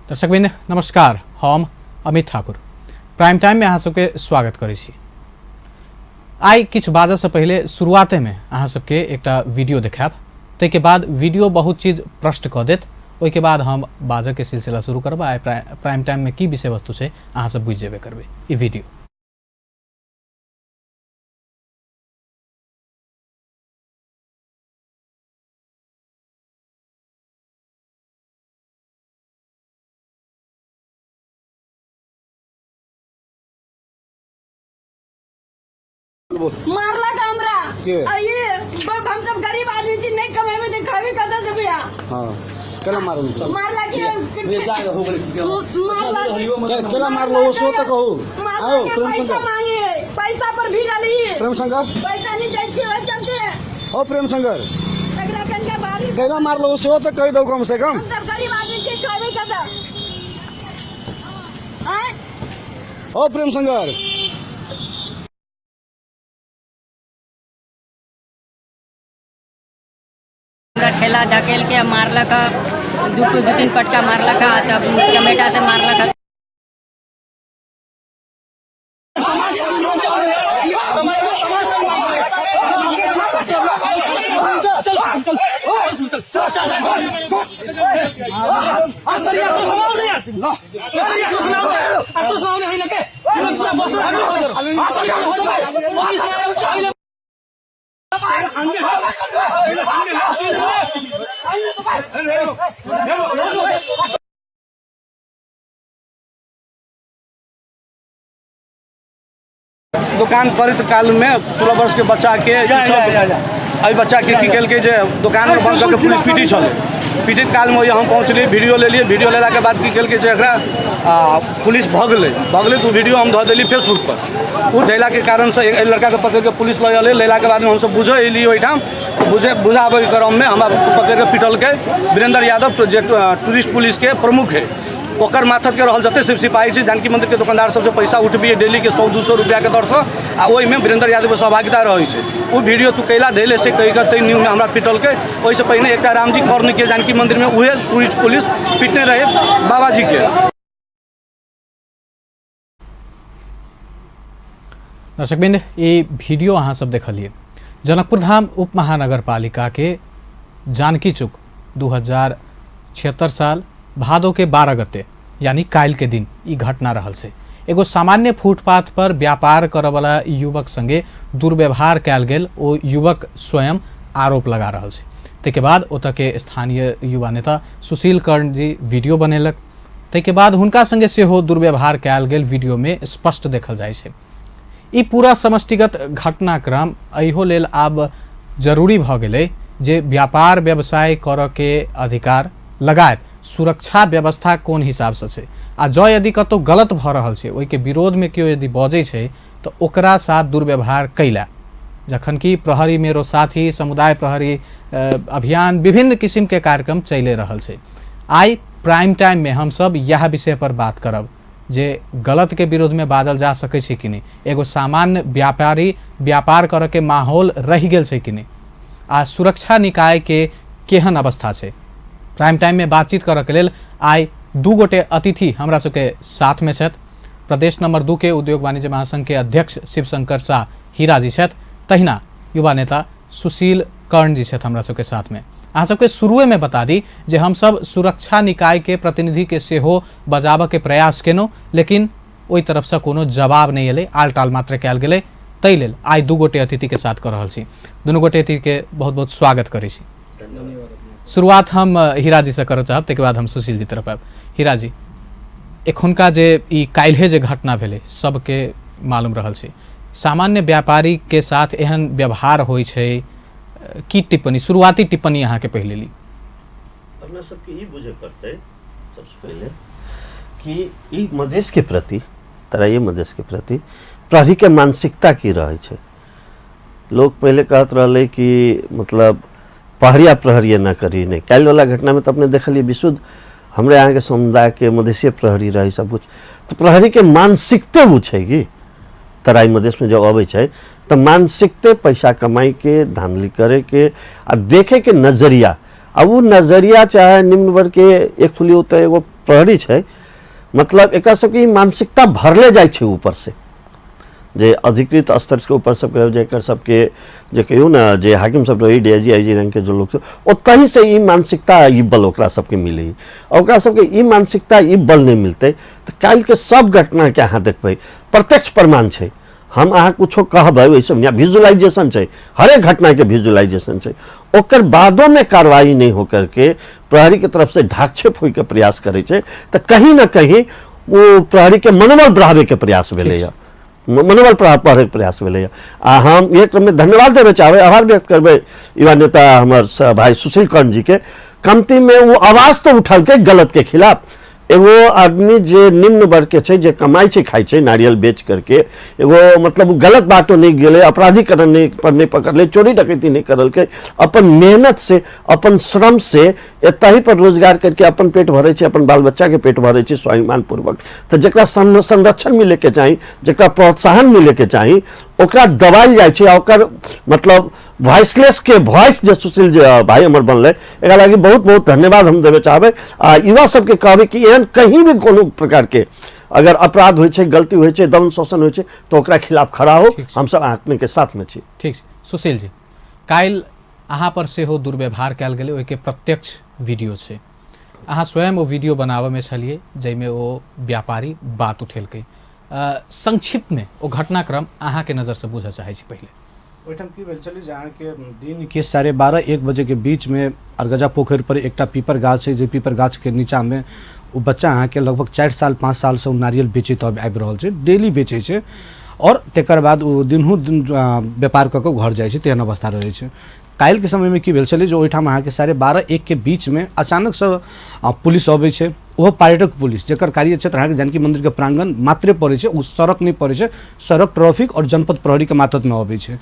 दर्शकबिन नमस्कार, हम अमित ठाकुर प्राइम टाइम में अहाँ सबके स्वागत करै छी। आई किछु बाजऽ से पहले शुरुआते में अहाँ सबके एकटा वीडियो देखाब, ताहिके बाद वीडियो बहुत चीज प्रश्न कऽ देत, ओहिके बाद हम बाजऽ के सिलसिला शुरू करब। आई प्राइम टाइम में की विषय वस्तु छै अहाँ सब बुझि जेबे करबै। ई वीडियो मारला का हमरा ये हम सब गरीब आदमी छी, नहीं कमाई में दिखावे कदा से भैया। हां केला मारला मारला के मारला केला मारलो सो त कहू। आओ पैसा मांगे, पैसा पर भी डाली प्रेम संगर पैसा नहीं दै छी, चलते ओ प्रेम संगर एकरा कन के बारी केला मारलो सो त कह दो कम से कम। हम सब गरीब आदमी छी, खावे कदा हां ओ प्रेम संगर ठेला धकेल के मारलक, दू तीन पटका मारलक, तब चमेटा से मारलक। दुकान करित काल में 16 वर्ष के बच्चा के अभी बच्चा के की कल के दुकान में बंद करके पुलिस पीटी चले। पीटित काल में हम पहुँचलिए, वीडियो ले लिए। वीडियो लेला के बाद की कल के पुलिस भगल तो वीडियो हम धऽ देली फेसबुक पर। वो धैला के कारण से एक लड़का के पकड़ के पुलिस लेला के बाद में हम सब बुझे अलिए ओहिठाम। बुझाबे के क्रम में हमरा पकड़ के पिटल के वीरेंद्र यादव जे टूरिस्ट पुलिस के प्रमुख है, ओकर माथत के रहल जते सिपाही छै, जानकी मंदिर के दुकानदार सबसे पैसा उठबिए डेली के 100-200 रुपया के दर से, आ ओहि में वीरेंद्र यादव के सहभागिता रहे छै। वो वीडियो तू कैला देले से कही के न्यूज में हमरा पिटल के। ओहि से पहले एकटा रामजी खर्न के जानकी मंदिर में उहे टूरिस्ट पुलिस पिटने रहे बाबा जी के। दर्शकबिन ये वीडियो अहाँ सब देखलिए। जनकपुर धाम उप महानगर पालिका के जानकी चौक 2076 साल भादो के 12 गते यानी काल के दिन ई घटना रहल से। एगो सामान्य फुटपाथ पर व्यापार करे वाला युवक संगे दुर्व्यवहार कैल गेल, ओ युवक स्वयं आरोप लगा रहल से। ताहिके बाद ओतऽ के स्थानीय युवा नेता सुशील कर्ण जी वीडियो बनेलक। ताहिके बाद हुनका संगे सेहो दुर्व्यवहार कैल गेल वीडियो में स्पष्ट देखल जाइ छै। ई पूरा समष्टिगत घटनाक्रम एहो लेल आब जरूरी भऽ गेलै जे व्यापार व्यवसाय करऽ के अधिकार लगायत सुरक्षा व्यवस्था कोन हिसाब से छै, आ जँ यदि कतौ गलत भऽ रहल छै, ओहि के विरोध में केओ यदि बजै छै तऽ ओकरा साथ दुर्व्यवहार कैला। जखन कि प्रहरी मेरो साथी, समुदाय प्रहरी अभियान, विभिन्न किस्म के कार्यक्रम चले रहल छै। आई प्राइम टाइम में हम सब यह विषय पर बात करब जे गलत के विरोध में बाजल जा सकै छै कि नहीं, एगो सामान्य व्यापारी व्यापार करऽ के माहौल रहि गेल छै कि नहीं, आ सुरक्षा निकाय के केहन अवस्था छै। प्राइम टाइम में बातचीत करऽ के लेल आई दू गोटे अतिथि हमरा सबके साथ में छथि। प्रदेश नंबर 2 के उद्योग वाणिज्य महासंघ के अध्यक्ष शिवशंकर शाह हीरा जी छथि, तहिना युवा नेता सुशील कर्ण जी छथि हमरा सबके साथ में। अहाँ सबके शुरुए में बता दी जे हम सब सुरक्षा निकाय के प्रतिनिधि के सेहो बजाबऽ के प्रयास केलहुँ, लेकिन ओहि तरफ से कोनो जवाब नहीं एलै, आल टाल मात्र कयल गेलै। ताहि लेल आई दू गोटे अतिथि के साथ कऽ रहल छी। दुनू गोटे अतिथि के बहुत बहुत स्वागत करै छी। शुरुआत हम हीरा जी से करऽ चाहब, ताहिके बाद हम सुशील जी तरफ आब। हीरा जी, एखुनका जे ई काल्हे जे घटना भेलै सबके मालूम रहल छै, सामान्य व्यापारी के साथ एहन व्यवहार होइ छै, की टिप्पणी, शुरुआती टिप्पणी अहाँ के पहले ली? अपना सबके ई बुझे पड़ते सबसे पहले कि ई मधेश के प्रति, तराई मधेश के प्रति प्रहरी के मानसिकता की रहे छै। लोग पहले कहत रहले कि मतलब पहरिया प्रहरिया ना करी, नहीं काल वाला घटना में तो अपने देखलिए विशुद्ध हमरे यहाँ के समुदाय के मधेशीय प्रहरी रही सब कुछ। तो प्रहरी के मानसिकते वो छै कि तराई मधेश में जब अबै छै तो मानसिकते पैसा कमाई के, धांधली करे के, आ देखे के नजरिया, अब वो नजरिया चाहे निम्न वर्ग के एक फुली होता है, एगो प्रहरी है, मतलब एक सबके मानसिकता भरले जाए छे ऊपर से, जे अधिकृत स्तर के ऊपर सबके जेकर सबके जे कहियो ना जे हाकिम सब रही डीआईजी आईजी रैंक के जो लोग ओतही से ई मानसिकता ई बल ओकरा सबके मिले, ओकरा सबके ई मानसिकता ई बल नहीं मिलते तो काल के सब घटना के अहाँ देखबै प्रत्यक्ष प्रमाण है। हम अहाँ कुछो कहबै वैसे यहाँ विजुअलाइजेशन है, हरेक घटना के विजुअलाइजेशन है, ओकर बादों में कार्रवाई नहीं होकर के प्रहरी के तरफ से ढाकछेप होय के प्रयास करे छे, तो कहीं ना कहीं वो प्रहरी के मनोबल बढ़ावे के प्रयास भेले या मनोबल बढ़ावे के प्रयास भेले। हम एक क्रम में धन्यवाद देवे चाहे, आभार व्यक्त करबे युवा नेता हमारे भाई सुशील कर्ण जी के, कमती में वो आवाज तो उठल के गलत के खिलाफ। एगो आदमी जे निम्न वर्ग के छे, जे कमाई छे खाई छे नारियल बेच करके, एगो मतलब गलत बातों नहीं गेले, अपराधीकरण नहीं पकड़ले, चोरी डकैती नहीं करल के, अपन मेहनत से अपन श्रम से एतही पर रोजगार करके अपन पेट भरे छे, अपन बाल बच्चा के पेट भरे छे स्वाभिमान पूर्वक। तो जकरा संरक्षण मिले के चाही, जकरा प्रोत्साहन मिले के चाही, ओकरा दबाइल जाए छे, ओकर मतलब वॉइसलेस के वॉइस जो सुशील भाई हमर बनले, एकरा लागि बहुत बहुत धन्यवाद हम देवे चाहबे। युवा सबके कहबे कि एहन कहीं भी कोनो प्रकार के अगर अपराध होय छे, गलती होय छे, दमन शोषण होय छे तो ओकरा खिलाफ खड़ा हो, हम सब आदमी के साथ में छी। ठीक सुशील जी, काल अहाँ पर से हो दुर्व्यवहार कयल गेलै, ओहि के प्रत्यक्ष वीडियो छे, अहाँ स्वयं वो वीडियो बनावे में छलिए जैमे वो व्यापारी बात उठेलकै। संक्षिप्त में वो घटनाक्रम अहाँ के नजर से बुझे चाहे छी पहले। ओहिठाम की भेल छलै जहाँ के दिन के 12:30-1 बजे के बीच में अरगजा पोखरि पर एकटा पीपर गाछ है, जे पीपर गाछ के नीचा में वो बच्चा अहाँ के लगभग 4 साल 5 साल से नारियल बेचैत आबि रहल छै, डेली बेचै छै और तेकर बाद वो दिनहु दिन व्यापार कऽ के घर जाइ छै, तेहन अवस्था रहै छै। काल्हि के समय में की भेल छलै जे ओहिठाम अहाँ के 12:30-1 के बीच में अचानक से पुलिस अबै छै, ओहो पर्यटक पुलिस जेकर कार्य क्षेत्र अहाँ के जानकी मंदिर के प्रांगण मात्रे पड़े छै, उस सड़क नहीं पड़े छै, सड़क ट्रैफिक और जनपद प्रहरी के मातहत में अबै छै।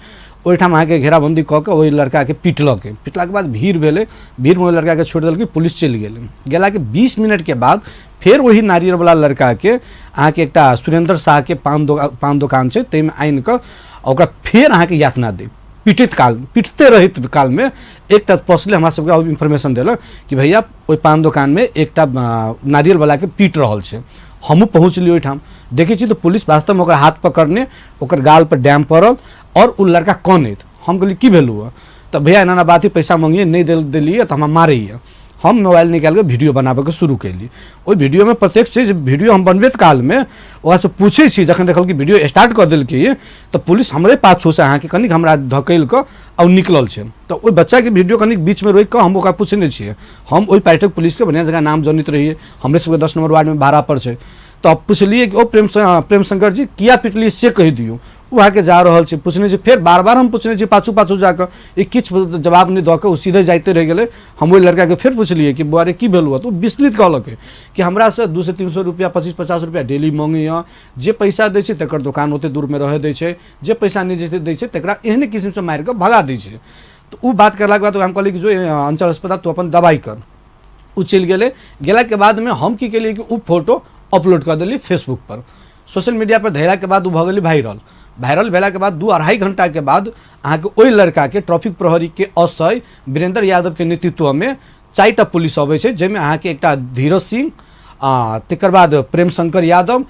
ओहिठाम अहाँ के घेराबंदी कऽ के ओहि लड़का के पिटला के बाद भीड़ भेलै, भीड़ में ओहि लड़का के छोड़ देलकै, पुलिस चलि गेलै। गेला के 20 मिनट के बाद फिर वही नारियल वाला लड़का के अहाँ के एकटा सुरेंद्र शाह के पान दुकान छै, ताहि में आनि कऽ ओकरा फिर अहाँ के यातना दे, पिटते रहित काल में एक पर्सनली हमरा सबके इन्फॉर्मेशन दिलक कि भैया ओहि पान दुकान में एकटा नारियल वाला के पीट रहल छै। हमहूँ पहुँचली ओहिठाम, देखै छी तो पुलिस वास्तव में ओकर हाथ पकड़ने, ओकर गाल पर डैम पड़ल और उ लड़का कनैत। हम कहली की भेलू तो भैया एना बात ही पैसा मांगिए, नहीं दिलिए तो हम मारैए। हम मोबाइल निकाल के वीडियो बनाबे के शुरू कैली। ओहि वीडियो में प्रत्यक्ष छै, वीडियो हम बनबैत काल में ओकरा से पूछे छी, जखन देखल कि वीडियो स्टार्ट कर देलकै तो पुलिस हमरे पाछू से अहाँ के कनिक हमरा धकेल के और निकलल छै। तो ओहि बच्चा के वीडियो कनिक बीच में रोक के हम ओकरा पूछने छियै, हम ओहि पर्यटक पुलिस के बढ़िया जगह नाम जनित रहिए, हमरे सबके 10 नंबर वार्ड में भाड़ा पर छै। तो अब पूछलिए कि ओ प्रेम शंकर जी किया पिटलिए से कह दियो, वहाँ के जा रहल छै पूछने छी, फिर बार बार हम पूछने छी पाछू जाकर, किछ जवाब नहीं दऽ के सीधे जाते रह गए। हम वही लड़का के फिर पूछलिए कि बुआरे की भेल हुआ, तो विस्तृत कहलक कि हमरा से 200 से 300 रुपया 25-50 रुपया डेली मांगे, जे पैसा दै छै तकर दुकान ओते दूर में रह दै छै, जे पैसा नहीं दै छै तकरा एहने किस्म से मारि के भगा दै छै। तो वो बात करला के बाद हम कहलिए कि जो अंचल अस्पताल तो अपन दवाई कर, उ चलि गेले। गेला के बाद में हम की केलिए कि उ फोटो अपलोड कर दिली फेसबुक पर, सोशल मीडिया पर धैला के बाद उ भऽ गेली वायरल भेला के बाद 2-2.5 घंटा के बाद अहाँ के ओहि लड़का के ट्रैफिक प्रहरी के असय वीरेंद्र यादव के नेतृत्व में 4टा पुलिस अबै छै, जैमे अहाँ के एकटा धीरज सिंह, तकर बाद प्रेम शंकर यादव,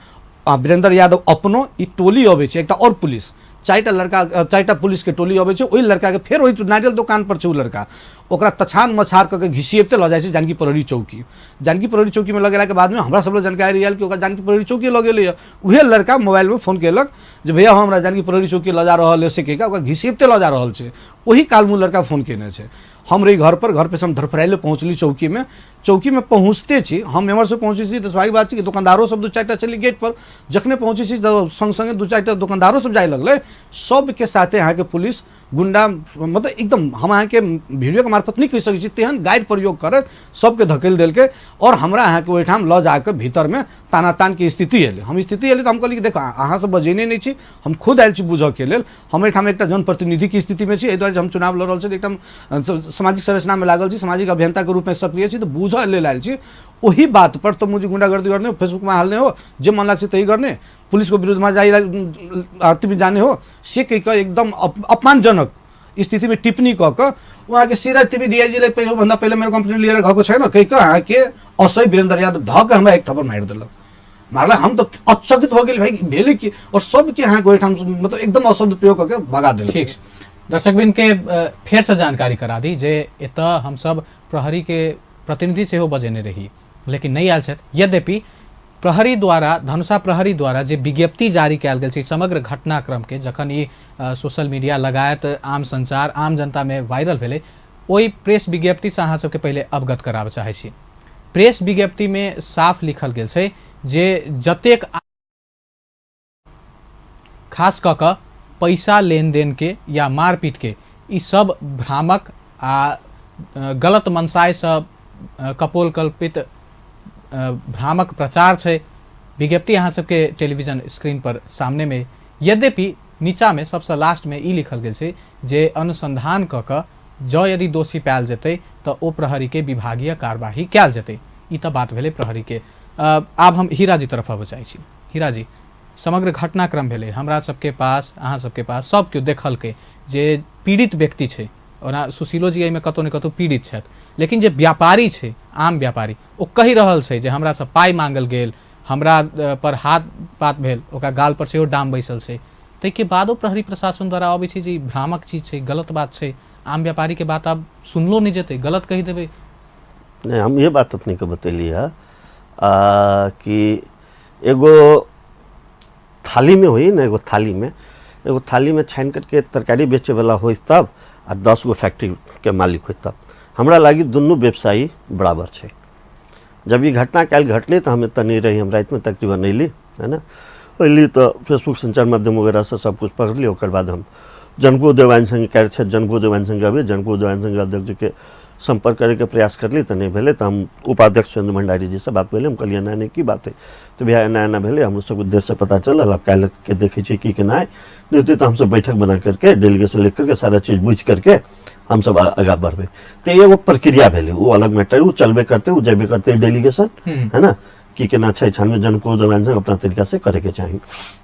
वीरेंद्र यादव अपनो ई टोली अबै छै, एकटा और पुलिस, 4टा पुलिस के टोली अबै छै। ओहि लड़का के फेर ओहि नारियल दुकान पर छै उ लड़का, ओकरा तछान मछार करके घिसियबते लऽ जाइ छै जानकी प्रहरी चौकी। जानकी प्रहरी चौकी में लगेला के बाद में हमरा सब लोग जानकारी आयल कि ओकरा जानकी प्रहरी चौकी लगेले है। उहे लड़का मोबाइल में फोन केलक जे भैया हमरा जानकी प्रहरी चौकी लऽ जा रहल है, से कहिके ओकरा घिसियबते लऽ जा रहल छै। वही काल में लड़का फोन केने छै। हम रही घर पे से हम धरफराइले पहुँचली चौकी में पहुँचते छी, हम एम्हर से पहुँचे छी तो स्वाभाविक बात छै कि दुकानदारो सब 2-4टा चली गेट पर, जखने पहुँचे छी तो संग संगे 2-4टा दुकानदारो सब जाए लगले, सब के साथे अहाँ के पुलिस गुंडा, मतलब एकदम हम अहाँ के वीडियो के मार्फत नहीं कह सकै छी, तेहन गाइड प्रयोग करत सबके धकेल देलकै और हमरा अहाँ के ओहिठाम लऽ जाके भीतर में तानातान के स्थिति एलै। हम स्थिति एलै तो हम कहली कि देखो अहाँ सब बजेने नहीं छी, हम खुद आयल छी बुझऽ के लेल, हम एहिठाम एकटा जनप्रतिनिधि के स्थिति में छी, एहि दुआरे हम चुनाव लड़ रहल छी, एकदम सामाजिक संरचना में लागल छी, सामाजिक अभियंता के रूप में सक्रिय छी, तो बुझऽ लेल आयल छी। वही बात पर तो मुझे गुंडागर्दी करने, फेसबुक में हालने हो, जे मन लाग्छ तही गर्ने, पुलिस को विरुद्ध में जाने हो, से कह एकदम अपमानजनक स्थिति में टिप्पणी कऽ कऽ वहाँ के सीधा टीवी डीआईजी ले भन्दा पहिले मेरो कंप्लेन लिएर गएको छैन कहि कऽ अहाँ के असही वीरेंद्र यादव धक हमरा एक थप्पड़ मारि देलक मारला हम तो अचकित हो गेल भाई भेले की और सब के यहाँ गोइठाम मतलब एकदम अशब्द प्रयोग करके भगा देलक। ठीक दर्शकबिन के फेर से जानकारी करा दी जे एतऽ हम सब प्रहरी के प्रतिनिधि से हो बजेने रही लेकिन नहीं आयल छथि। यद्यपि प्रहरी द्वारा धनुषा प्रहरी द्वारा जे विज्ञप्ति जारी कयल गेल छै समग्र घटनाक्रम के जखन ई सोशल मीडिया लगायत आम संचार आम जनता में वायरल भेलै ओहि प्रेस विज्ञप्ति से अहाँ सबके पहिले अवगत कराबऽ चाहै छी। प्रेस विज्ञप्ति में साफ लिखल गेल छै जे जतेक खास कऽ कऽ पैसा लेन देन के या मारपीट के ई सब भ्रामक आ गलत मनसाय से कपोल कल्पित भ्रामक प्रचार छै। विज्ञप्ति अहाँ सबके टेलीविजन स्क्रीन पर सामने में यद्यपि नीचा में सबसे लास्ट में ई लिखल गेल छै जे अनुसंधान कऽ कऽ जँ यदि दोषी पायल जेतै तऽ ओ प्रहरी के विभागीय कार्यवाही कयल जेतै। ई तऽ बात भेलै प्रहरी के। आब हम हीरा जी तरफ आबऽ चाहै छी। हीरा जी समग्र घटनाक्रम भेलै हमरा सबके पास अहाँ सबके पास सब केओ देखलकै जे पीड़ित व्यक्ति छै ओना सुशीलो जी एहिमे कतौ ने कतौ पीड़ित छथि लेकिन जे व्यापारी छै आम व्यापारी ओ कहि रहल छै जे हमरा से पाइ मांगल गेल हमरा पर हाथ पात भेल ओकरा गाल पर सेहो डाम बैसल छै ताहिके बादो प्रहरी प्रशासन द्वारा अबै छै जे भ्रामक चीज छै गलत बात छै आम व्यापारी के बात आब सुनलो नहीं जेतै गलत कही देबै। नहीं हम ये बात अपने को बतेली है कि एगो थाली में हुई ना एगो थाली में छान करके तरकारी बेचे वाला हो तब आ 10 गो फैक्ट्री के मालिक हो तब हमरा लगी दुनू व्यवसायी बराबर है। जब ये घटना काल घटले तो हम इतना नहीं रही हम रात में तकरीबन अली है ना अली तो फेसबुक संचार माध्यम वगैरह से सब कुछ पकड़ लिया बाद हम जनको देवान संघ कार्य जनको देवान संघ अभी जनको देवान संघ अध्यक्ष जी के संपर्क करे के प्रयास कर ली तो नहीं भेले तो हम उपाध्यक्ष चंद्र भंडारी जी से बात पहले हम कहलिए एना की बात है तो भैया एना भेले हम सबको देर से पता चल अब कल के देखे छी कि ना नहीं तो हम सब बैठक बना करके डेलीगेशन लेकर के सारा चीज बुझ करके हम सब आगा बढ़बे तो एगो प्रक्रिया भेले वो अलग मैटर वो चलबे करते वो जेबे करते डेलीगेशन है ना कि केना छै छानबे जनको दवान से अपना तरीका से करे के चाहिए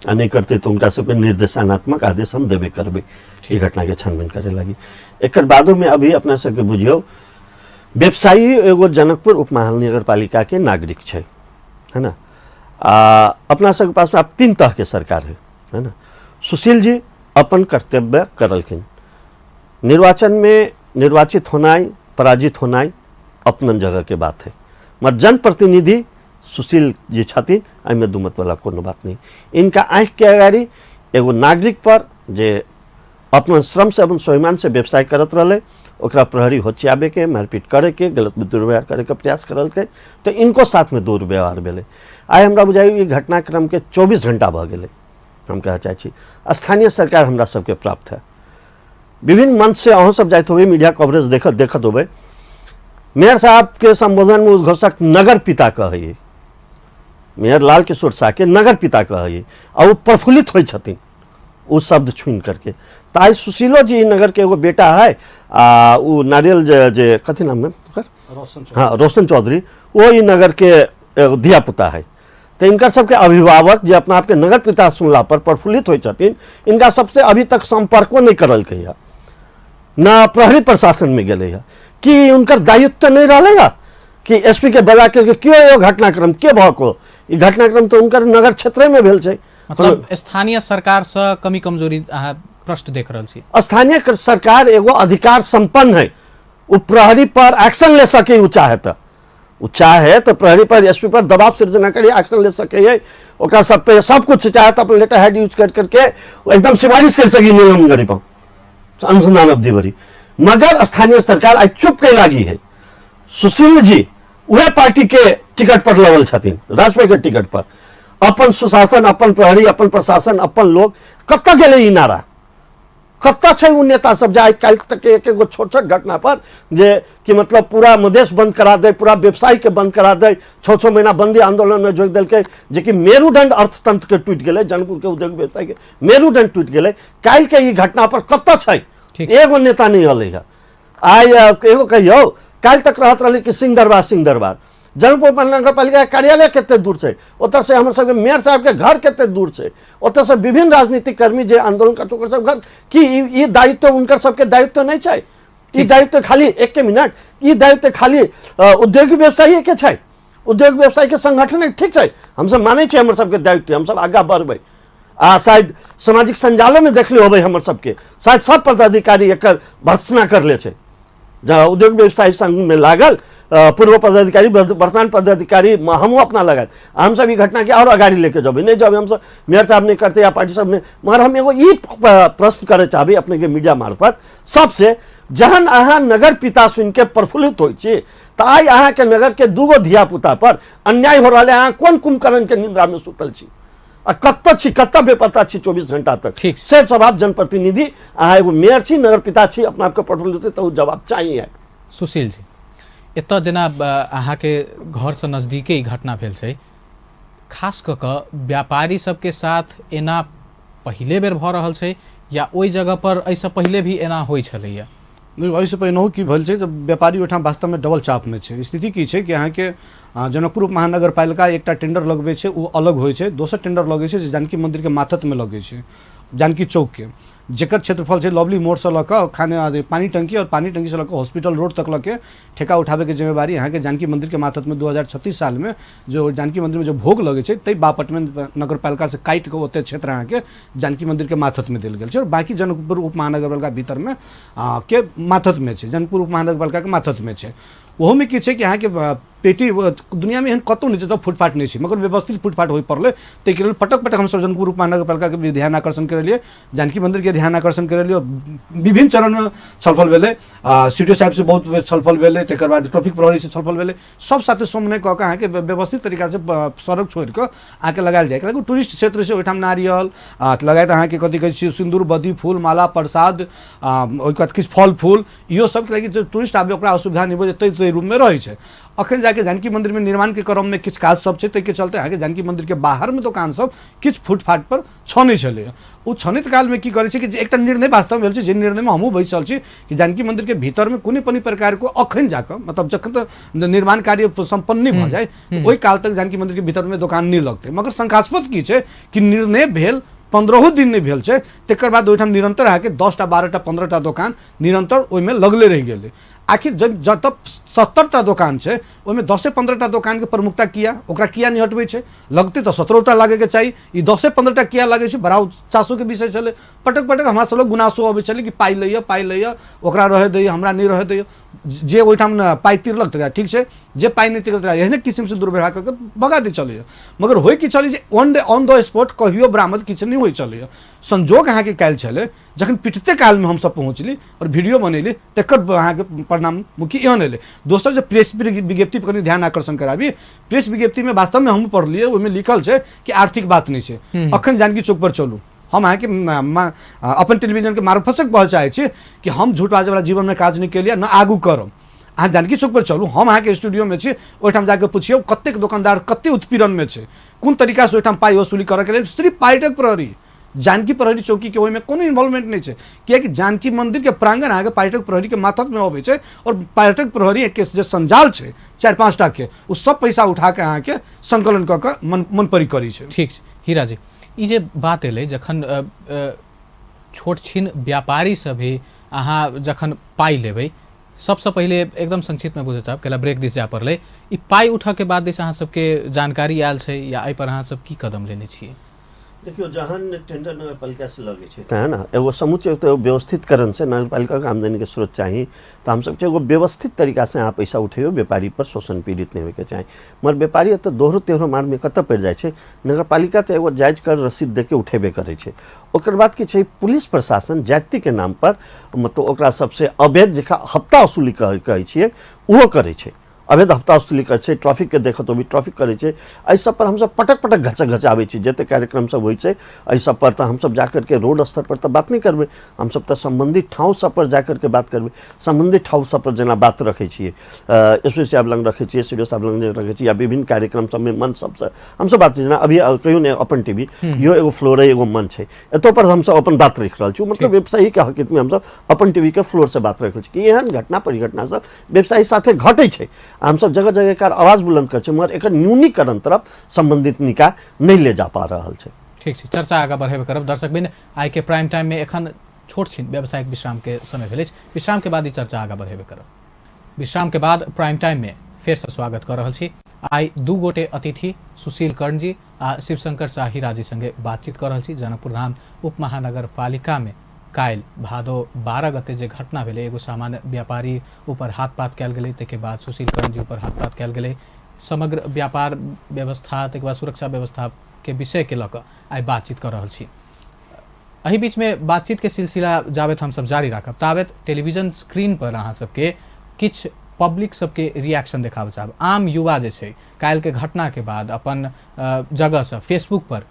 आ नहीं करते तो उनका सबके निर्देशात्मक आदेश हम देबे करबे ई घटना के छानबीन करे लगी। एक बादों में अभी अपना सबके बुझियो व्यवसायी एगो जनकपुर उप महानगर पालिका के नागरिक है ना अपना सबके पास अब 3 तरह के सरकार है ना। सुशील जी अपन कर्तव्य करलखिन निर्वाचन में निर्वाचित होनाई पराजित होनाई अपन जगह के बात है मगर जनप्रतिनिधि सुशील जी छथिन एहिमे दुमत वाला कोनो बात नहीं। इनका आँख के अगाड़ी एगो नागरिक पर जे अपन श्रम से अपन स्वाभिमान से व्यवसाय करत रहे ओकरा प्रहरी होचियाबे के मारपीट करे के गलत दुर्व्यवहार करे के प्रयास करल के तो इनको साथ में दुर्व्यवहार भेले। आइ हमरा बुझाई ये घटनाक्रम के 24 घंटा भ गेले हम कह चाहे छी स्थानीय सरकार हमरा सबके प्राप्त है विभिन्न मंच से अहों सब जाइत होबे मीडिया कवरेज देखत होबे मेयर साहब के संबोधन में उद्घोषक नगर पिता कहे मेयर लाल किशोर शाह के नगर पिता कहे और प्रफुल्लित हो छथिन उस शब्द छुन करके ताई सुशीलो जी नगर के एगो बेटा है वो नारियल जे कथी नाम है हाँ रोशन चौधरी वो ई नगर के एगो धिया पुता है तो इनका सबके अभिभावक जो अपना आपके नगर पिता सुनला पर प्रफुल्लित हो छथिन इनका सबसे अभी तक संपर्को नहीं करल के न प्रहरी प्रशासन में गए कि उनकर दायित्व नहीं रहेगा कि एसपी के बजा करके क्यों यो घटनाक्रम के भएको ई घटनाक्रम तो उनकर नगर क्षेत्र में भेल छै मतलब स्थानीय सरकार से कमी कमजोरी प्रश्न देख रहल छी। स्थानीय सरकार एगो अधिकार संपन्न है वो प्रहरी पर एक्शन ले सके वो चाहे तो प्रहरी पर एसपी पर दबाव सृजना करी एक्शन ले सके है ओकरा सब पे सब कुछ चाहे तो अपन लेटर हेड यूज करके एकदम सिफारिश कर सकी नियम गरी पाऊँ अनुसंधान अवधि भरी मगर स्थानीय सरकार आज चुप के लागी है। सुशील जी वह पार्टी के टिकट पर लवल छथिन राजपाई के टिकट पर अपन सुशासन अपन प्रहरी अपन प्रशासन अपन लोग कत गेले ई नारा कत छै उ नेता सब जाए कल तक एक एगो छोट घटना पर जे कि मतलब पूरा मधेश बंद करा दे पूरा व्यवसाय के बंद करा दे 6 महीना बंदी आंदोलन में जोग दिलके जे कि मेरुदंड अर्थतंत्र के टूट गेले जनकपुर के उद्योग व्यवसाय के मेरुदंड टूट गेले कल के ई घटना पर कत छै एगो नेता नहीं हले आइ एगो कहियो कल तक रहत रही कि सिंह दरबार जनकपुर नगर पालिका कार्यालय कते दूर छै, ओतऽ से हमर सबके मेयर साहब के घर कते दूर छै, ओतऽ से विभिन्न राजनीतिक कर्मी जे आंदोलन कर ओकर सब घर की ई दायित्व उनकर सबके दायित्व नहीं छै? ई दायित्व खाली एक मिनट, ई दायित्व खाली उद्योग व्यवसायी के छै, उद्योग व्यवसायी के संगठन ठीक छै, हम सब मानै छै हमर सबके दायित्व, हम सब आगा बढ़बै। शायद सामाजिक संजालों में देख होबै हमर सबके शायद सब पदाधिकारी एक भर्त्सना करले छै, जहाँ उद्योग व्यवसायी संघ में लागल पूर्व पदाधिकारी वर्तमान पदाधिकारी हमू अपना लगाए, हम सब ई घटना के और आगाड़ी लेके जब नहीं जब हम सब मेयर साहब नहीं करते या पार्टी सब में, मगर हम एगो ई प्रश्न करे चाहबे अपने के मीडिया मार्फत सबसे, जहन अहाँ नगर पिता सुन के प्रफुल्लित हो तो आई अहाँ के नगर के दूगो धिया पुता पर अन्याय हो रहा है, अहाँ कौन कुंभकर्ण के निंद्रा में सुतल छी, कत्त छी, कत्त बेपता छी 24 घंटा तक? ठीक से जवाब जनप्रतिनिधि अहाँ एगो मेयर छी, नगर पिता छी, अपना आपके प्रफुल्लित तो जवाब चाहिए। सुशील जी, एतऽ जेना अहाँके घर से नजदीके ई घटना भेल छै, खास कऽ कऽ व्यापारी सबके साथ एना पहिले बेर भऽ रहल छै या ओहि जगह पर एहिसँ पहिले भी एना होइ छलैया? एहिसँ पहिनहु की भेल छै, जब व्यापारी ओहिठाम वास्तवमे डबल चापमे छै। स्थिति की छै कि अहाँके जनकपुर महानगर पालिका एकटा टेंडर लगबै छै, ओ अलग होइ छै, दोसर टेंडर लगै छै जे जानकी मन्दिरके माथतमे लगै छै, जानकी चौकके, जेकर क्षेत्रफल छै लवली मोड़ से लऽ कऽ खाने पानी टंकी और पानी टंकी से लऽ कऽ हॉस्पिटल रोड तक लऽ के ठेका उठावे के जिम्मेवारी यहाँ के जानकी मंदिर के मातहत में 2036 साल में जो जानकी मंदिर में जो भोग लगे छै तै बापट में नगर पालिका से काटि के ओते क्षेत्र यहाँ के जानकी मंदिर के मातहत में देल गेल छै और बाकी जनकपुर उप महानगर पालिका भीतर में के मातहत में छै, जनकपुर उप महानगर पालिका के मातहत में छै। ओहो में की छै कि यहाँ के पेटी दुनिया में एहन कतौ नहीं छै तो फुटपाथ नहीं छै, मगर व्यवस्थित फुटपाथ हो पड़ले तै के लेल पटक पटक हम सब जनकपुर उप महानगर पालिका के ध्यान आकर्षण करलिए, जानकी मंदिर के ध्यान आकर्षण करलिए, विभिन्न चरण में छलफल भेले, सीडीओ साहब से बहुत छलफल भेले, तकर बाद ट्रैफिक प्रहरी से छलफल भेले, सब साथे सामने कह के अहाँ के व्यवस्थित तरीका से सड़क छोड़ के आके लगायल जाए। कियाकि टूरिस्ट क्षेत्र से ओहिठाम नारियल लगायत अहाँ के कथी कहै छै सिंदूर बद्दी फूल माला प्रसाद ओहिके बाद किछु फल फूल इहो सब के लागि टूरिस्ट आबे ओकरा असुविधा नहीं हो जेतै तै रूप में रहै छै। अखन जाके जानकी मंदिर में निर्माण के क्रम में किछु काज सब छै, तै के चलते अहाँ के जानकी मंदिर के बाहर में दुकान सब किछु फुटपाथ पर छनै छलै। ओ छनित काल में की करे छै कि एकटा निर्णय वास्तव भेल छै, जे निर्णय में हमहूँ बैसल छी कि जानकी मंदिर के भीतर में कुनै पनि प्रकार को अखन जाकर मतलब जखन तक निर्माण कार्य संपन्न नहीं भ जाए तो ओहि काल तक जानकी मंदिर के भीतर में दुकान नहीं लगते। मगर शंकास्पद की छै कि निर्णय भेल 15 दिन नहीं भेल छै, तकर बाद ओहिठाम निरंतर अहाँके 10टा 12टा 15टा दुकान निरंतर ओहिमे लगले रहि गेलै। आखिर जब तक 70टा दुकान छै ओहिमे 10 से 15टा दुकान के प्रमुखता किया ओकरा किया नहीं हटबै छै, लगते तो 17टा लागे के चाहिए, ई 10 से 15टा किया लागे छै बड़ा चासो के विषय छलै। पटक पटक हमरा सब लोग गुनासो अबै छलै कि पाई लैया ओकरा रहे दैया हमरा नहीं रहे दैया, जे ओहिठाम पाई तिरलक त ठीक छै, जे पाई नहीं तिरलक एहने किस्म से दुर्व्यवहार करके भगा दै चलैया। मगर होय की चलै जे ऑन द स्पॉट कहियो बरामद किछु नहीं होय चलैया। संजोग अहाँ के काल छलै जखन पिटते काल में हम सब पहुँचली और वीडियो बनेली तकर अहाँ के परिणाम मुख्य एहन एलै। दोसर जे प्रेस विज्ञप्ति पर कनी ध्यान आकर्षण कराबी, प्रेस विज्ञप्ति में वास्तव में हम पढ़लिए ओहिमे लिखल छै कि आर्थिक बात नहीं छै, अखन जानकी चौक पर चलू। हम अहाँ के अपन टेलीविजन के मार्फत से कहल चाहे छी कि हम झूठ बाजे वाला जीवन में काज नहीं केलिए न आगू करब, अहाँ जानकी चौक पर चलू। हम अहाँ के स्टूडियो में छी, ओहिठाम जाके पूछियो कतेक दुकानदार कते उत्पीड़न में छै, कोन तरीका से ओहिठाम पाई वसूली करे के लेल सिर्फ पर्यटक प्रहरी जानकी प्रहरी चौकी के ओहिमे कोनो इन्वॉल्वमेंट नहीं छै। कियाकि जानकी मंदिर के प्रांगण अहाँ के पर्यटक प्रहरी के मातहत में अबै छै और पर्यटक प्रहरी के जे संजाल छै 4-5टा के उ सब पैसा उठा के अहाँ के संकलन क के मन परी करी छै। ठीक छै हीरा जी, ई जे बात एलै जखन छोट छीन व्यापारी से भी अहाँ जखन पाई लेबै, सबसे पहले एकदम संक्षिप्त में बुझे चाहब कैला ब्रेक दिस जाय पड़लै, ई पाई उठा के बाद दिस अहाँ सबके जानकारी आयल छै या एहि पर अहाँ सब की कदम लेने छियै? देखियो जहन टेंडर नगर पालिका से लगे छै है ना, एगो समुचे तो व्यवस्थितकरण से नगर पालिका के आमदनी के स्रोत चाहिए, तो हम सब एगो व्यवस्थित तरीका से यहाँ पैसा उठेयो, व्यापारी पर शोषण पीड़ित नहीं होके चाहिए। मगर व्यापारी तो दोहरो तेहरो मार में कत पड़ जाए छै, नगर पालिका तो एगो जायज कर रसीद दे के उठेबे करे छै। ओकर बाद की छै पुलिस प्रशासन जाति के नाम पर मतलब ओकरा सबसे अवैध जेका हफ्ता वसूली कहै छियै ओहो करे छै, अवैध हफ्ता वसूली करे छै, ट्रैफिक के देखत भी ट्रैफिक करे छै। एहि सब पर हम सब पटक पटक घचाबे छी, जते कार्यक्रम सब होइ छै एहि सब पर तो हम सब जाकर के रोड स्तर पर तो बात नहीं करबे, हम सब तो संबंधित ठाव सब पर जाकर के बात करबे। संबंधित ठाव सब पर जेना बात रखे छियै, एसपी साहब लंग रखे छियै, सीडीओ साहब लंग रखे छियै, या विभिन्न कार्यक्रम सब में मंच सब से हम सब बात जेना अभी कहियो ने अपन टीवी यो एगो फ्लोर है एगो मंच है, एतो पर हम सब अपन बात रख रहल छी, मतलब व्यवसायी के हकीकत में हम सब अपन टीवी के फ्लोर से बात रख रहल छी कि एहन घटना परिघटना सब व्यवसायी साथे घटे छै। हम सब जगह जगह एकर आवाज बुलंद कर मगर एकर न्यूनीकरण तरफ संबंधित निकाय नहीं ले जा पा रहा है। ठीक छै, चर्चा आगा बढ़ेबे करब। दर्शकबिन, आइ के प्राइम टाइम में एखन छोट छिन व्यावसायिक विश्राम के समय भेल अछि। विश्राम के बाद ई चर्चा आगा बढ़ेबे करब। विश्राम के बाद प्राइम टाइम में फेर से स्वागत कर रहल छी। आई दू गोटे अतिथि सुशील कर्ण जी आ शिवशंकर शाहीरा जी संगे बातचीत कर रहल छी। जनकपुर धाम उप महानगर पालिका में काल्हि भादो 12 गते जे घटना भेलै, एगो सामान्य व्यापारी ऊपर हाथपात कयल गेलै, ताहिके बाद सुशील कर्ण जी ऊपर हाथपात कयल गेलै। समग्र व्यापार व्यवस्था ताहिके बाद सुरक्षा व्यवस्था के विषय के लऽ कऽ आइ बातचीत कर रहल छी। एहि बीच में बातचीत के सिलसिला जाबेत हम सब जारी राखब, ताबेत टेलीविजन स्क्रीन पर अहाँ सबके किछ पब्लिक सबके रिएक्शन देखाबऽ चाहब। आम युवा जे छै काल्हि के घटना के बाद अपन जगह से फेसबुक पर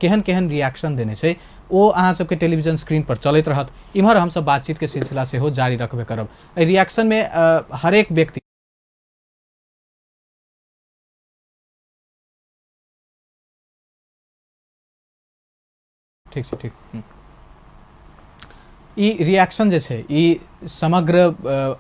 केहन केहन रिएक्शन देने छै, ओ अहाँ सबके टेलीविजन स्क्रीन पर चलैत रहत। इम्हर हम सब बातचीत के सिलसिला सेहो जारी रखबे करब। एहि रिएक्शन में हरेक व्यक्ति ठीक छै, ठीक ई रिएक्शन जे छै ई समग्र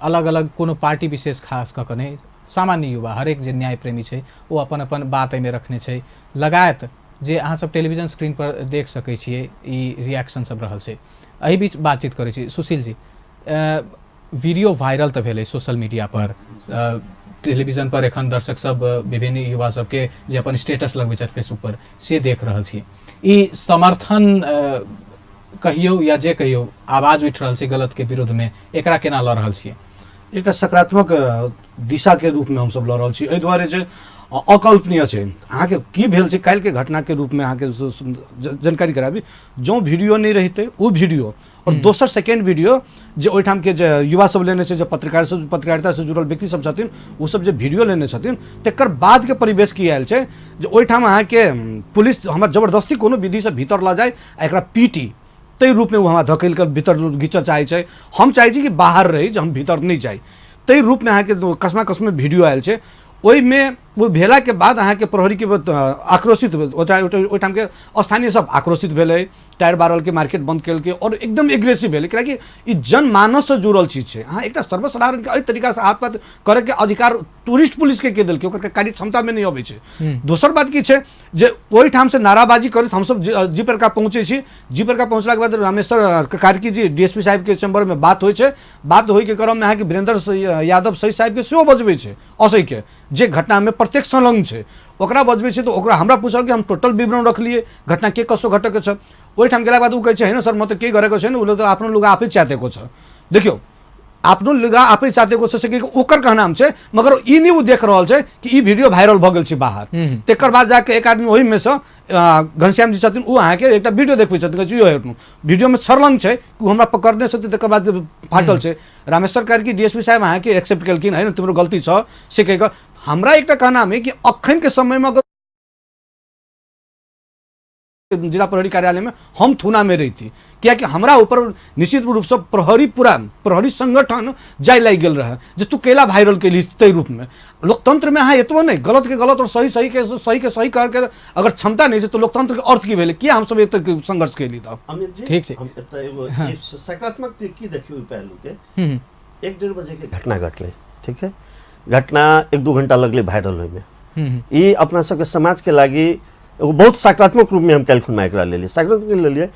अलग अलग कोनो पार्टी विशेष खास कऽ कऽ नहि, सामान्य युवा हरेक जे न्याय प्रेमी छै ओ अपन अपन बात एहिमे रखने छै। लगायत जे अहाँ सब टेलीविजन स्क्रीन पर देख सकै छियै ई रिएक्शन सब रहल छै। एहि बीच बातचीत करै छी। सुशील जी, वीडियो वायरल तऽ भेलै सोशल मीडिया पर, टेलीविजन पर एखन दर्शक सब विभिन्न युवा सबके जे अपन स्टेटस लगबै छथि फेसबुक पर से देख रहल छी। ई समर्थन कहियो या जे कहियो आवाज उठि रहल छै गलत के विरोध में, एकरा केना लऽ रहल छियै? एक सकारात्मक दिशा के रूप में हम सब लऽ रहल छी। एहि दुआरे जे अकल्पनीय छै अहाँ के की भेल छै काल्हि के घटना के रूप में अहाँ के जानकारी कराबी। जो वीडियो नहीं रहिते वो वीडियो और दोसर सेकेंड वीडियो जे ओहिठाम के जे युवा सब लेने छै, जे पत्रकारिता से जुड़ल व्यक्ति सब छथिन, वो सब जे वीडियो लेने छथिन, तकर बाद के परिवेश की आयल छै जे ओहिठाम अहाँ के पुलिस हमर जबरदस्ती कोनो विधि से भीतर लऽ जाय आ एकरा पीटी, ताहि रूप में वो हमरा धकेल कर भीतर घींचऽ चाहे छै। हम चाहे छी कि बाहर रही, जे हम भीतर नहीं जाए, ताहि रूप में अहाँ के कसमा कसमे वीडियो आयल छै। ओहि में वो भेला के बाद अहाँ के प्रहरी के आक्रोशित ओहिठाम के स्थानीय सब आक्रोशित भेलै, टायर बारल के मार्केट बंद कल के और एकदम एग्रेसिव भेलै, कियाकि ई जनमानस से जुड़ल चीज छै। अहाँ एकटा सर्वसाधारण के एहि तरीका से हाथ पात करे के अधिकार टूरिस्ट पुलिस के देल के ओकर कार्य क्षमता में नहीं अबै छै। दोसर बात की छै जे ओहिठाम से नाराबाजी करैत हम सब जी परका पहुँचे छी। जी परका पहुँचला के बाद रामेश्वर कार्की जी डीएसपी साहब के चैम्बर में बात होइ छै। बात होइ के क्रम में अहाँ के वीरेंद्र यादव सही साहब के सेहो बजबै छै असै के, जे घटना में प्रत्यक्ष संलग्न छै, ओकरा बजबै छै। तो ओकरा हमरा पूछल कि हम टोटल विवरण रखलिए घटना के कसो घटक छ। ओहिठाम गेला बाद ऊ कहै छै हैन सर म त के गरेको छैन, उले त आफ्नो लुगा आफै च्यातेको छ। देखियो आफ्नो लुगा आफै च्यातेको छ से के ओकर कहनाम छै, मगर ई नहीं ऊ देख रहल छै कि ई वीडियो वायरल भ गेल छै बाहर। तेकर बाद जाके एक आदमी ओहि में से घनश्याम जी छथिन, ऊ अहाँ के एकटा वीडियो देखबै छथिन, कहै छै यो हेर्नु वीडियो में छरलंग छै, ऊ हमरा पकड़ने छथिन, तेकर बाद फाटल छै। रामेश्वर कार्की डीएसपी साहब अहाँ के एक्सेप्ट केलखिन हैन तिम्रो गलती छ से कहि के। हमरा एकटा कहनाम है कि अखन के समय में जिला प्रहरी कार्यालय में हम थुना में रही थी, क्या कि हमरा ऊपर निश्चित रूप से प्रहरी संगठन जाय लाग गेल रहे जे तू केला वायरल के लिए रूप में। लोकतंत्र में हाँ एतबो नहीं, गलत के गलत और सही के सही करके अगर क्षमता नहीं है तो लोकतंत्र के अर्थ की भेले किया हम सब एत संघर्ष के लिए था। ठीक है, हम एगो सकारात्मक की देखियो पहलू के 1-1.5 बजे के घटना घटले, ठीक है, घटना 1-2 घंटा लगले वायरल होय में। ई अपना सबके समाज के लागी एगो बहुत सकारात्मक रूप में हम कैलखुन में एकरा लेलिए। सकारात्मक लेलिए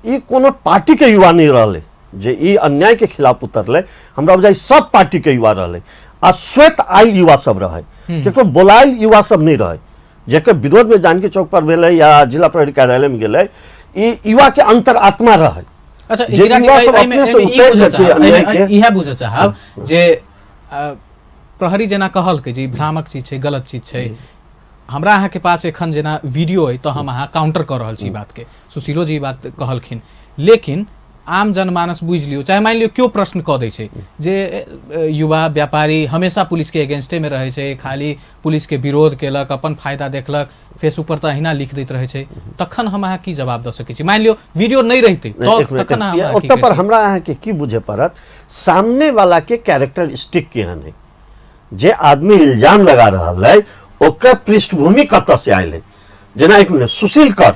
ई कोनो पार्टी के युवा नहीं रहले जे ई अन्याय के खिलाफ उतरले, हमरा बुझाई सब पार्टी के युवा रहले आ श्वेत आयल युवा सब रहे, केकरो बोलायल युवा सब नहीं रहे, जेकर विरोध में जानकी चौक पर भेले या जिला प्रहरी कार्यालय में गेले, ई युवा के अंतरात्मा रहे। अच्छा, युवा सब अपने से उतर के अन्याय के इहा बुझ चाहब जे प्रहरी जेना कहल के जे भ्रामक चीज छै, गलत चीज छै, हमरा अहाँ के पास एखन जेना वीडियो है तो हम अहाँ काउंटर कर रहल छी बात के। सुशीलो जी बात कहलखिन, लेकिन आम जनमानस बुझ लियो, चाहे मान लियो क्यों प्रश्न कह दै छै जे युवा व्यापारी हमेशा पुलिस के अगेंस्टे में रहे छै, खाली पुलिस के विरोध केलक, अपन फायदा देखलक, फेसबुक पर तो अहिना लिख दैत रहे छै, तखन हम अहाँ की जवाब द सकै छी? मान लियो वीडियो नहीं रहते तो तखन हम ओत पर हमरा अहाँ के की बुझे पड़त, सामने वाला के कैरेक्टरिस्टिक केहन है, जे आदमी इल्जाम लगा रहल है ओकर पृष्ठभूमि कतऽ से आयल है। जेना एक मिनट सुशील कर्ण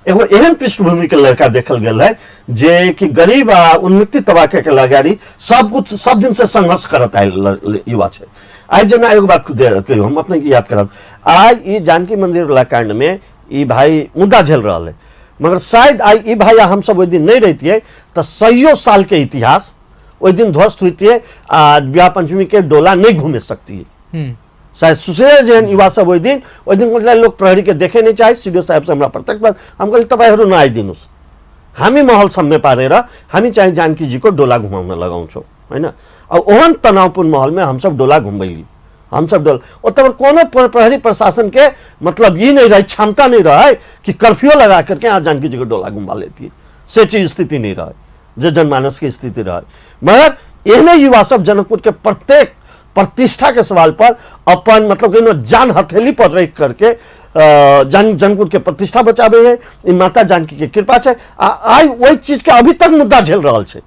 एगो एहन पृष्ठभूमि के लड़का देखल गेल है जे कि गरीब आ उन्मुक्ति तबका के लगाड़ी सब कुछ सब दिन से संघर्ष करत आयल युवा छै। आज जना एगो बात कहियो हम अपने के याद करब, आज ये जानकी मंदिर वाला कांड में ये भाई मुद्दा झेल रहा है, मगर शायद आज ये भाई हम सब वो दिन नहीं रहती तो सैयों साल के इतिहास वो दिन ध्वस्त हुई है, विवाह पंचमी के डोला नहीं घूमे सकती है। शायद सुशील जैन युवा सब वो दिन लोग प्रहरी के देखे नहीं चाहे, सीडीओ साहब से हमारा प्रत्यक्ष बात हम कहते तपाईहरु नआइदिनुस्, हामी महल सम्मे पारेर हामी चाहिँ जानकी जी को डोला घुमाउन लगाउँछौँ हैन। अब ओहन तनावपूर्ण महल में हम सब डोला घुमैली, हम सब डोला तब कोनो प्रहरी प्रशासन के मतलब ये नहीं रहे, क्षमता नहीं रहा कि कर्फ्यू लगा करके यहाँ जानकी जी को डोला घुमा लेती है, से चीज स्थिति नहीं रहा जो जनमानस की स्थिति रहा। मगर एहने युवा सब जनकपुर के प्रत्येक प्रतिष्ठा के सवाल पर अपन मतलब कि जान हथेली पर रख करके जनकपुर के प्रतिष्ठा बचावे है। माता जानकी के कृपा है, आई वही चीज के अभी तक मुद्दा झेल रहा है।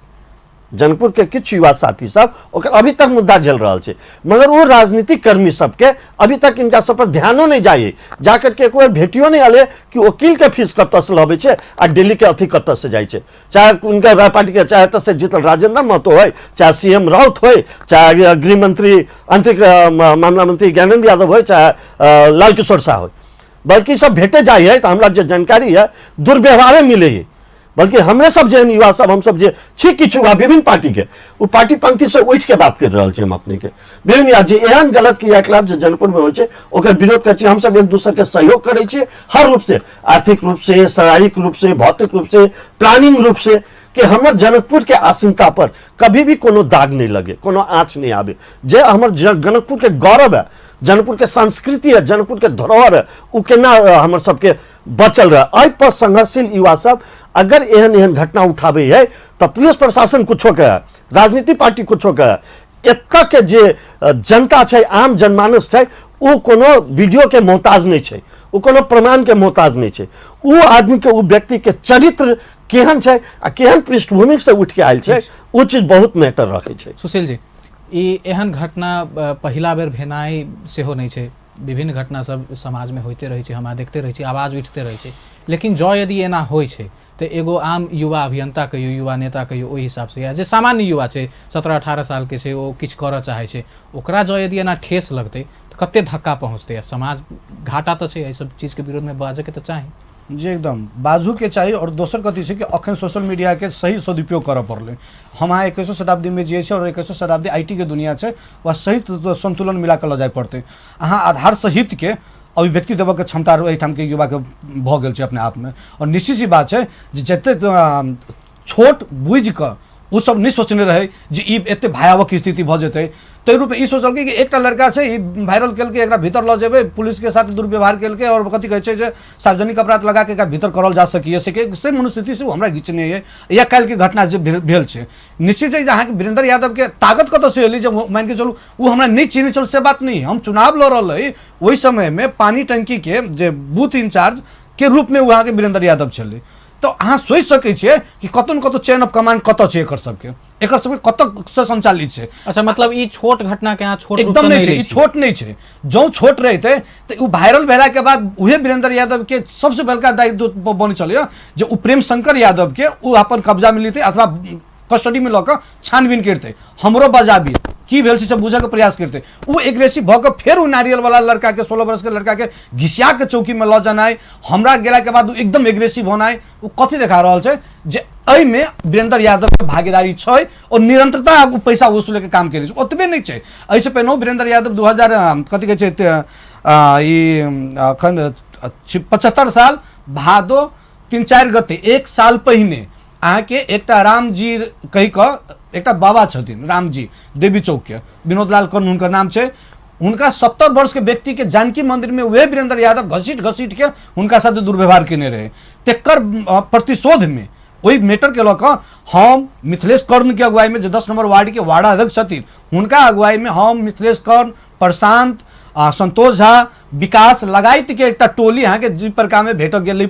जनकपुर के कुछ युवा साथी सब अभी तक मुद्दा झेल रहा है, मगर वो राजनीतिक कर्मी सबके अभी तक इनका सब पर ध्यानो नहीं जाए, जाकर के एक बार भेटियो नहीं आले कि वकील के फीस कत से लबे छे आ दिल्ली के अथी कत से जाए, चाहे उनका राय पार्टी के चाहे से जीतल राजेंद्र महतो हो, चाहे सीएम राउत हो, चाहे गृह मंत्री आंतरिक मामला मंत्री ज्ञानेंद्र यादव हो, चाहे लाल किशोर शाह हो, बल्कि सब भेटे जाए है तो हमारा जो जानकारी है दुर्व्यवहार मिले है। बल्कि हमने सब जो युवा सब हम सब जो छी किछु विभिन्न पार्टी के वो पार्टी पंक्ति से उठ के बात कर रहा है हम अपने के विभिन्न आज एहन गलत क्रियाकलाप जो जनकपुर में होय छै ओकर विरोध कर हम सब एक दूसरे के सहयोग करे छी, हर रूप से, आर्थिक रूप से, शारीरिक रूप से, भौतिक रूप से, प्लानिंग रूप से, कि हमर जनकपुर के आसीनता पर कभी भी कोनो दाग नहीं लगे, कोनो आँच नहीं आवे। जे हमर जनकपुर के गौरव है, जनकपुर के संस्कृति है, जनकपुर के धरोहर है, उ केना हमर सबके बचल रहे। एहि पर संघर्षशील युवा सब अगर एहन एहन घटना उठावे है तो पुलिस प्रशासन कुछो कहे, राजनीतिक पार्टी कुछो कहे, एतक के जे जनता है, आम जनमानस है, वो कोनो वीडियो के मोहताज नहीं है, वो कोनो प्रमाण के मोहताज नहीं है। वो आदमी के, वो व्यक्ति के चरित्र केहन है आ केहन पृष्ठभूमि से उठ के आयल है, वो चीज बहुत मैटर रखे छै। सुशील जी, ई एहन घटना पहिला बेर भेनाई सेहो नहीं छै, विभिन्न घटना सब समाज में होते रहे छै, हमरा देखते रहे छी, आवाज उठते रहे छै, लेकिन जो यदि एना होय छै तो एगो आम युवा अभियंता कहियो, युवा नेता कहियो, ओहि हिसाब से या जे सामान्य युवा छै 17-18 साल के छै, वो किछु करऽ चाहे छै, ओकरा जो यदि एना ठेस लगते तो कते धक्का पहुँचते, समाज घाटा तो छै, एहि सब चीज के विरोध में बाजे के तो चाही जी, एकदम बाजू के चाहिए। और दोसर कथी छै कि अखन सोशल मीडिया के सही सदुपयोग करऽ पड़ले। हम 21वीं शताब्दी में जिये छै और 21वीं शताब्दी आईटी के दुनिया छै, वह सही संतुलन मिला के ल जाए पड़ते। अहाँ आधार सहित के अभिव्यक्ति देव के क्षमता एहिठाम के युवा के भ गेल छै अपने आप में। और निश्चित सी बात है जते छोट बुझ के वो सब नहीं सोचने रहे जे ई एते भयावह स्थिति भ जेतै, तै रूप ई सोचल कि एक लड़का छै ई वायरल केलकै, एकरा भीतर ल जेबै, पुलिस के साथ दुर्व्यवहार केलकै और कथी कहै छै जे सार्वजनिक अपराध लगा के एकरा भीतर करल जा सकिए से मनोस्थिति से हमरा घिचने है। या काल्हि के घटना जे भेल छै, निश्चित है अहाँ के वीरेंद्र यादव के ताकत कतऽ से एली, जब मान के चलू वो हमरा नहीं चिन्ह चल से बात नहीं। हम चुनाव लड़ रहे वही समय में पानी टंकी के जे बूथ इंचार्ज के रूप में वहाँ के वीरेंद्र यादव छलै, तो अहाँ सोच सकै छियै कि कतौ न कतौ चेन ऑफ कमांड कतऽ छै एकर सबके कतऽ से संचालित छै। अच्छा, मतलब ई छोट घटना के यहाँ छोट एकदम नहीं छै, ई छोट नहीं छै। जो छोट रहते तो वायरल भेला के बाद उहे वीरेंद्र यादव के सबसे बड़का दायित्व बनी चलिए जो उ प्रेम शंकर यादव के उ अपन कब्जा में लेते अथवा कस्टडी में लऽ कऽ छानबीन करते, हमरो बजाबी की भेल छै से बुझे के प्रयास करते। वो एग्रेसिव भऽ कऽ फेर उ नारियल वाला लड़का के 16 वर्ष के लड़का के घिसिया के चौकी में लऽ जानाइ, हमरा गेला के बाद एकदम एग्रेसिव होनाइ, वो कथी देखा रहल छै जे एहि में वीरेंद्र यादव के भागीदारी छै और निरंतरता पैसा वसूले के काम केले छै। ओतबे नहीं छै, एहिसे पहिने वीरेंद्र यादव 2000 कथी कहै छै ई अखन 75 साल भादो 3-4 गते, एक साल पहिने अहाँ के एकटा रामजी कहि कऽ एकटा बाबा छथिन, रामजी देवी चौक के, विनोद लाल कर्ण हुनकर नाम छै, हुनका 70 वर्ष के व्यक्ति के जानकी मंदिर में वह वीरेंद्र यादव घसीट के हुनका साथ दुर्व्यवहार केने रहे। तेकर प्रतिशोध में वही मैटर के लऽ कऽ हम मिथिलेश कर्ण के अगुवाई में जो 10 नंबर वार्ड के वार्ड अध्यक्ष छथिन, हुनका अगुवाई में हम मिथिलेश कर्ण, प्रशांत, संतोष झा, विकास लगायत के एकटा टोली यहाँ के जीपरका में भेट गेल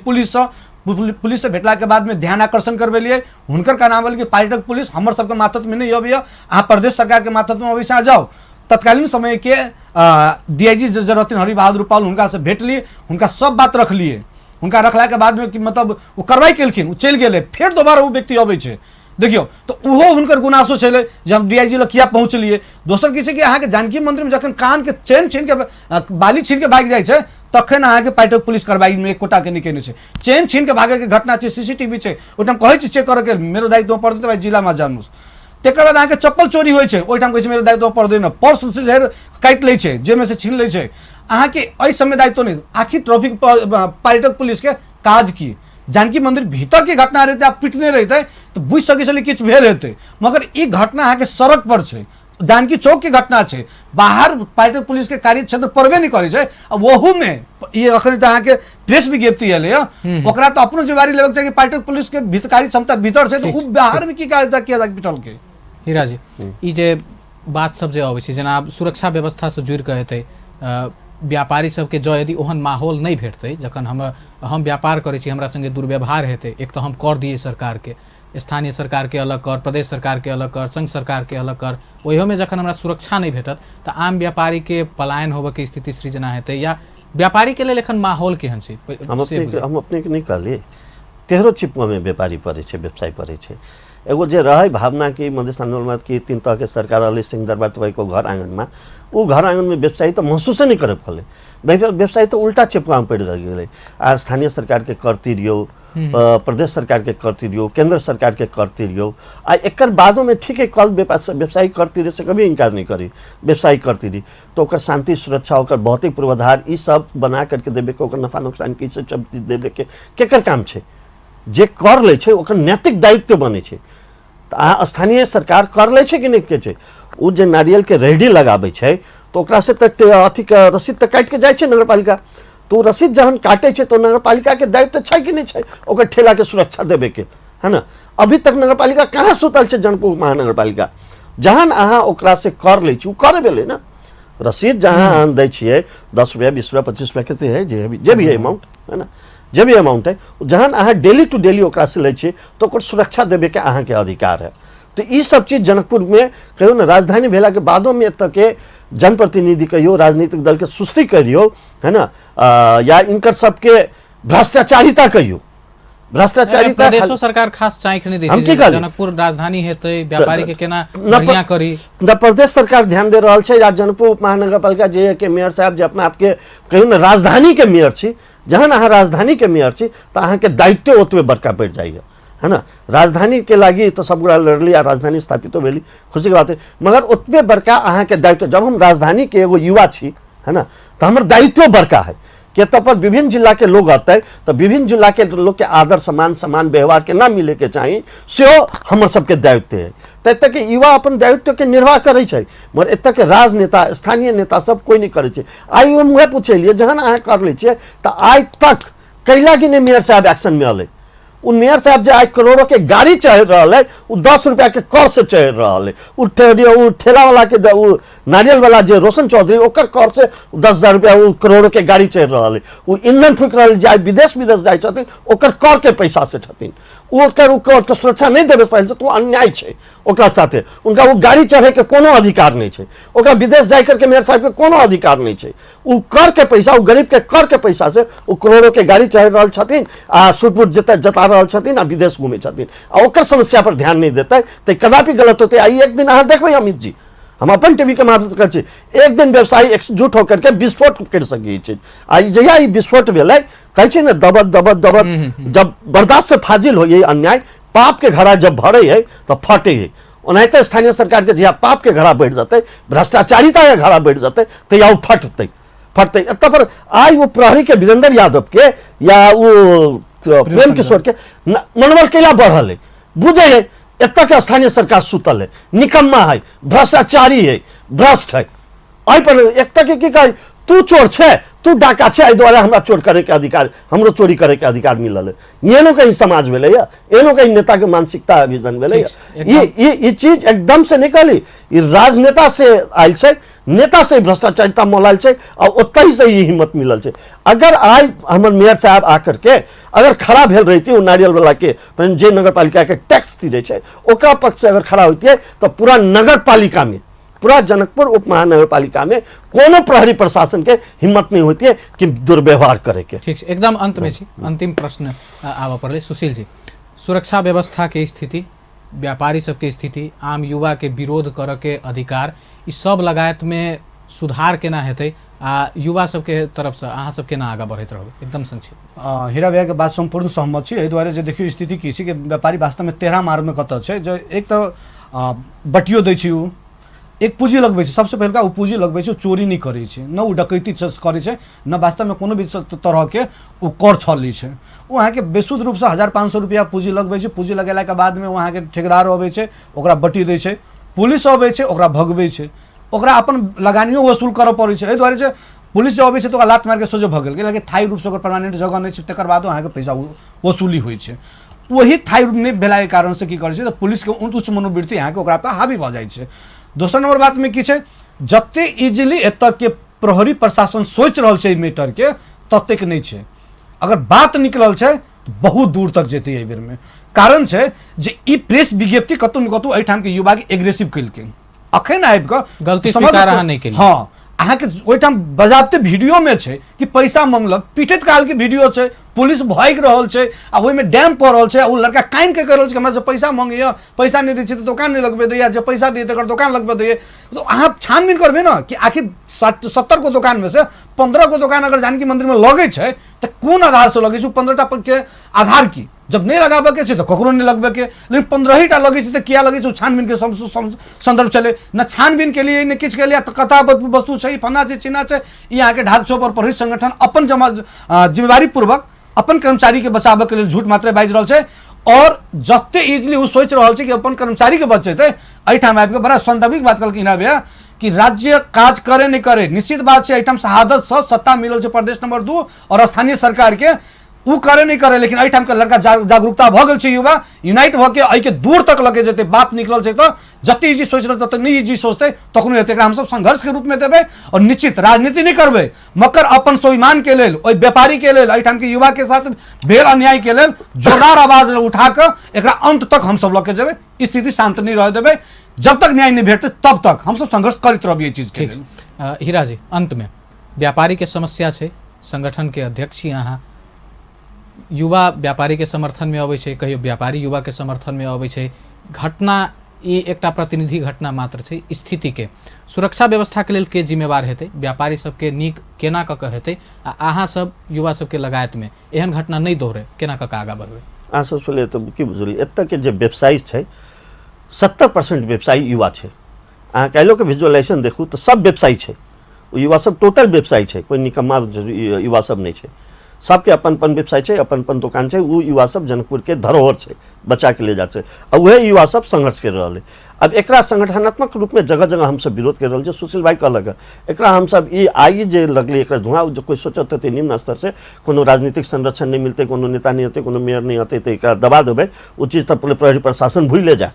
पुलिस से भेटला के बाद में ध्यान आकर्षण करवेलिए। हुनकर का नाम कि पर्यटक पुलिस हमर सबके मातहत में नहीं अबैया, अहाँ प्रदेश सरकार के मातहत में अबै से आ जाओ। तत्कालीन समय के डीआईजी जो रहथिन हरि बहादुर पाल, हुनका से भेट लिए, हुनका सब बात रख लिए। हुनका रखला के बाद में कि मतलब वो कार्रवाई केलखिन, वो चल गए, फिर दोबारा वो व्यक्ति अबै छै। देखियो तो उहो हुनकर गुनासो छले जे हम डीआईजी लग किया पहुँचलिए। दोसर की छै कि अहाँ के जानकी मंदिर में जखन कान के चेन छीन के बाली छीन के भाग जाइ छै तखन अहाँ के पाइटक पुलिस कार्रवाई में एकोटा के निकेने छै। चेन छीन के भागे के घटना छै, सीसीटीवी छै, ओठाम कहै छै चेक करे के मेरो दायित्व पड़तै भाई जिला में जानूस। तेकर बाद अहाँके चप्पल चोरी होइ छै, ओहिठाम कहै छै मेरो दायित्व पड़दैन, पर्स काटि लै छै, जेमे से छीन लै छै। अहाँके एहि सबमे दायित्व नहीं। आखिर ट्रैफिक पर्यटक पुलिस के काज की जानकी मंदिर भीतर की घटना रहते आप पिटने रहते तो बुझ सकै छलै किछु भेल हेतै, मगर ई घटना अहाँके सड़क पर छै, जानकी चौक के घटना छै, बाहर पर्यटक पुलिस के कार्य क्षेत्र पड़बे नहीं करे छै। वहू में ये अखन त अहाँके प्रेस विज्ञप्ति एलै ओकरा तो अपनो जिम्मेवारी लेबे के चाही। पर्यटक पुलिस के भीतकारी क्षमता भीतर छै तो उ बाहर में की काज किया जा पिटल के। हीरा जी ई जे बात सब जे अबै छै जेना सुरक्षा व्यवस्था से जुड़ के हेतै, व्यापारी सबके जो यदि ओहन माहौल नहीं भेटतै जखन हम व्यापार करै छी हमरा संगे दुर्व्यवहार हेतै, एक तो हम कर दिए सरकार के, स्थानीय सरकार के अलग कर, प्रदेश सरकार के अलग कर, संघ सरकार के अलग कर, ओहियो में जखन हमरा सुरक्षा नहीं भेटत तो आम व्यापारी के पलायन होबे के स्थिति सृजना हेतै या व्यापारी के लेल एखन माहौल केहन छै? हम अपने के नहीं कहलिए तेहरो चिपुआ में व्यापारी पड़े छै, व्यवसायी पड़े छै। एगो जे रहे भावना की मधेश आंदोलन की 3 तरह के सरकार रहलै सिंह दरबार को घर आंगन में, वो घर आंगन में व्यवसायी तो महसूस नहीं करे पड़े, व्यवसायी तो उल्टा चेपुआ में पड़ गए। आज स्थानीय सरकार के कर तिरियो, प्रदेश सरकार के कर तिरियो, केंद्र सरकार के कर तिरियो, आ एक बादों में ठीक है कल व्यवसायी कर तिरे से कभी इनकार नहीं करी। व्यवसायी कर तिरी तो ओकर शांति सुरक्षा, ओकर भौतिक पूर्वाधार ई सब बना करके देवे के, ओकर नफा नुकसान की सब देवे के केकर काम छै? जे कर ले छै ओकर नैतिक दायित्व बने छै। तो स्थानीय सरकार कर ले छै कि नहीं के छै? उ जे नारियल के रेहड़ी लगाबै छै तो ओकरा से तक अथी के रसीद तक काट के जाइ छै नगरपालिका, तो रसीद जहन काटे छै तो नगरपालिका के दायित्व छै कि नहीं छै ओकर ठेला के सुरक्षा देवे के, है ना? अभी तक नगरपालिका कहाँ सुतल छै? जनकपुर महानगरपालिका जहन अहाँ ओकरा से कर ले छी उ करे भेलै ना। रसीद जहाँ अहाँ दै छियै 10 रुपया 20 रुपया 25 रुपया कते है जे भी है अमाउंट, है ना, जे भी अमाउंट है जहन अहाँ डेली टू डेली ओकरा से लै छियै तो ओकर सुरक्षा देवे के अहाँ के अधिकार है। तो ये सब चीज जनकपुर में कहियो ना राजधानी भेला के बादों में एत के जनप्रतिनिधि कहियो, राजनीतिक दल के सुस्ती कहियो, है ना, या इनकर सबके भ्रष्टाचारिता कहियो, भ्रष्टाचारिता प्रदेशो सरकार खास चाइख नहीं दै छै। जनकपुर राजधानी हेतै, व्यापारी के केना बढ़िया करी न प्रदेश सरकार ध्यान दे रहल छै। जनकपुर महानगरपालिका जे के मेयर साहब जे अपना आपके कहियो ना राजधानी के मेयर छी, जहन अहाँ राजधानी के मेयर छी तो अहाँ के दायित्व ओतबे बड़का बढ़ जाइए, है ना। राजधानी के लागी तो सब गोड़ा लड़ली आ राजधानी स्थापित भेली, खुशी की बात है, मगर ओतबे बड़का अहाँ के दायित्व, जब हम राजधानी के एगो युवा छी, है ना, तो हमार दायित्व बड़का है कि तो पर विभिन्न जिला के लोग आते तो विभिन्न जिला के लोग के आदर समान व्यवहार के ना मिले के चाहिए, से हमर सबके दायित्व है। तो एत के युवा अपन दायित्व के निर्वाह करे छै, मगर एत के राजनेता स्थानीय नेता सब कोई नहीं करे छै। आई हम वह पूछलिए जहन अहाँ कर ले छियै तो आज तक कैला कि नहीं मेयर साहब एक्शन में अले? उ मेयर साहब जे आज करोड़ों के गाड़ी चढ़ रहा है, उ 10 रुपया के कर से चढ़ रहा है। उ ठेला वाला के नारियल वाला जे रोशन चौधरी ओकर कर से 10,000 रुपया करोड़ों के गाड़ी चढ़ रहा है। उ ईंधन फूक रहा जाए विदेश जाए छथिन ओकर कर के पैसा से छथिन, ओकर सुरक्षा नहीं देवे पाइल तो अन्याय छै ओकरा साथे। उनका वो गाड़ी चढ़े के कोनो अधिकार नहीं छै, ओकरा विदेश जाए करके मेयर साहब के कोनो अधिकार नहीं छै। उ कर के पैसा, उ गरीब के कर के पैसा से उ करोड़ों के गाड़ी चढ़ रहा छथिन, आ सुरपुर जता रहल छथिन, आ विदेश घूमे छथिन, आ ओकर समस्या पर ध्यान नहीं देते तो कदापि गलत होते। आई एक दिन अहाँ देखबै अमित जी, हम अपन टीवी के माध्यम से कर छी, एक दिन व्यवसायी एकजुट होकर के विस्फोट कर सकै छै। आई जहिया ई विस्फोट भेलै कहै छै ने दबत जब बर्दाश्त से फाजिल हो ये अन्याय, पाप के घड़ा जब भरे है तो फटे है। ओनाहिते स्थानीय सरकार के जहिया पाप के घड़ा बढ़ जाते, भ्रष्टाचारिता के घड़ा बढ़ जाते तो या फटते एत पर आई वो प्रहरी के वीरेंद्र यादव के या वो प्रेम किशोर के मनोबल कैला बढ़ल है, बुझे है एत के स्थानीय सरकार सुतल है, निकम्मा है, भ्रष्टाचारी है, भ्रष्ट है। आई पर एक तक की कहे तू चोर छे, तू डाका छे, एहि द्वारा हमरा चोर करे के अधिकार, हमरो चोरी करे के अधिकार मिलल है। एनो कहीं समाज भेलै या, एनो कहीं नेता के मानसिकता विजन भेलै या। ये चीज एकदम से निकली, ये राजनेता से आयल छै, नेता से भ्रष्टाचारिता मोलाल छै, और ओतही से ये हिम्मत मिलल छै। अगर आज हमर मेयर साहब आकर के अगर खड़ा भेल रही थी नारियल वाला के जे नगर पालिका के टैक्स दिए छै ओकरा पक्ष से अगर खड़ा होती है तो पूरा नगर पालिका में, पूरा जनकपुर उप महानगर पालिका में कोनो प्रहरी प्रशासन के हिम्मत नहीं होती है कि दुर्व्यवहार करे के। ठीक, एकदम अंत में छी, अंतिम प्रश्न आवा पड़े सुशील जी, सुरक्षा व्यवस्था के स्थिति व्यापारी सबके स्थिति, आम युवा के विरोध करे के अधिकार, ई सब लगायत में सुधार केना हेतै आ युवा सबके तरफ से अहाँ सब केना आगा बढ़ैत रहबै? एकदम संक्षिप्त। हीरा भैया के बात संपूर्ण सहमत छी। एहि दुआरे जे देखियो स्थिति की छै कि व्यापारी वास्तव में तेरह मार्ग में कतऽ छै, जो एक तो बटियो दै छै, उ एक पूंजी लगबै छै, सबसे पहिलका उ पूंजी लगबै छै, चोरी नहीं करै छै, न उ डकैती करै छै, न वास्तव में कोनो भी तरह के उ कर छलै छै। उ अहाँ के बेसुध रूप से 1500 रुपया पूंजी लगबै छै, पूंजी लगेला के बाद में वहाँ के ठेकेदार अबै छै, ओकरा बटी दै छै, पुलिस अबै छै, ओकरा भगबै छै, ओकरा अपन लगानियो वसूल करऽ पड़ै छै। एहि दुआरे जे पुलिस जब अबै छै तऽ ओकरा लात मार के सोझो भगल गेल, थायी रूप से ओकर परमानेंट जगह नहीं छै, तकर बादो अहाँ के पैसा वसूली होइ छै। वही थायी रूप नहीं भेला के कारण से की करै छै तऽ पुलिस के उच्च मनोवृत्ति अहाँ के ओकरा पर हावी भऽ जाइ छै। दोसर नंबर बात में की छै, जते इजिली एतऽ के प्रहरी प्रशासन सोच रहल छै मैटर के ततेक नहीं छै। अगर बात निकलल छै तो बहुत दूर तक जेतै एहि बेर में। कारण छै जे ई प्रेस विज्ञप्ति कतौ न कतौ एहिठाम के युवा के एग्रेसिव केलकै, अखन आबि कऽ गलती स्वीकार अहाँ नहीं केलियै। हाँ, अहाँ के ओहिठाम बजाबते वीडियो में छै कि पैसा मांगलक, पीटैत काल के वीडियो छै, पुलिस भागि रहल छै आ ओहि में डैम पड़ रहल छै, आ उ लड़का काइन के कह रहल छै कि हमरा से पैसा मांगैया, पैसा नहीं दै छै तो दुकान नहीं लगबे दैया, जब पैसा दिए तकर दुकान लगबे दैया। तो अहाँ छानबीन करबे ना कि आखिर 70 को दुकान में से 15 को दुकान अगर जानकी मंदिर में लगे छै तो कोन आधार से लगे छै? 15टा के आधार की जब नहीं लगाबे के छै तो ककरो नहीं लगबे के, लेकिन 15टा लगे छै तो किया लगे छै? छानबीन के संदर्भ चले न, छानबीन के लिए न किछ के लिए कथा वस्तु छै, फन्ना छै, चिन्हा छै। यहाँ के ढाक चौक और प्रहरी संगठन अपन जिम्मेवारी पूर्वक अपन कर्मचारी के बचावे के लिए झूठ मात्रे बाजि रहल छै, और जते इजिली उ सोच रहल छै कि अपन कर्मचारी के बचेतै। एहिठाम आबि के बड़ा संदर्भिक बात कहलखिन है भैया कि राज्य काज करे नहीं करे, निश्चित बात है एहिठाम शहादत से सत्ता मिलल छै प्रदेश नंबर 2 और स्थानीय सरकार के, उ करे नहीं करे, लेकिन एहिठाम के लड़का जागरूकता भ गेल छै, युवा यूनाइट भ के एहि के दूर तक लगे जेते। बात निकलल छै तो जते इजी सोच रहे तते नहीं इजी सोचते तखनो हेतै। एकरा हम सब संघर्ष के रूप में देबै और निश्चित राजनीति नहीं करबै, मगर अपन स्वाभिमान के लेल, ओइ व्यापारी के लेल, एहिठाम के युवा के साथ भेल अन्याय के लेल जोरदार आवाज उठा के एकरा अंत तक हम सब लके जेबै। स्थिति शांत नहीं रह देबै, जब तक न्याय नहीं भेटते तब तक हम सब संघर्ष करते रहबै। ये चीज के लेल हीरा जी, अंत में व्यापारी के समस्या छै, संगठन के अध्यक्ष छी अहाँ, युवा व्यापारी के समर्थन में अबै छै, कहियो व्यापारी युवा के समर्थन में अबै छै। घटना ई एकटा प्रतिनिधि घटना मात्र छै, स्थिति के सुरक्षा व्यवस्था के लेल के जिम्मेवार हेतै, व्यापारी सबके नीक केना कऽ हेतै, आ अहाँ सब युवा सबके लगायत में एहन घटना नहीं दोहरे केना कऽ आगा बढ़बै? अहाँ सबसे पहिले तऽ की बुझलियै, एतऽ के जे व्यवसायी छै 70% व्यवसायी युवा छै। अहाँ काल्हिओ के विजुअलाइजेशन देखू तऽ सब व्यवसायी छै, ओ युवा सब टोटल व्यवसायी छै, कोई निकम्मा युवा सब नहीं छै। सबके अपन अपन व्यवसाय छै, अपन अपन दुकान छै। वो युवा सब जनकपुर के धरोहर छै, बचा के ले जाते, और वह युवा सब संघर्ष कर रहा है। अब एकरा संगठनात्मक रूप में जगह जगह हम सब विरोध कर रहे हैं। सुशील भाई कहलक एकरा हम सब ई आई जे लगले एक धुआं, जो कोई सोचते थे निम्न स्तर से कोनो राजनीतिक संरक्षण नहीं मिलते, कोनो नेता नहीं होते, कोनो मेयर नहीं होते, तो एक दबा देवे वो चीज तब प्रहरी प्रशासन भूले जाए।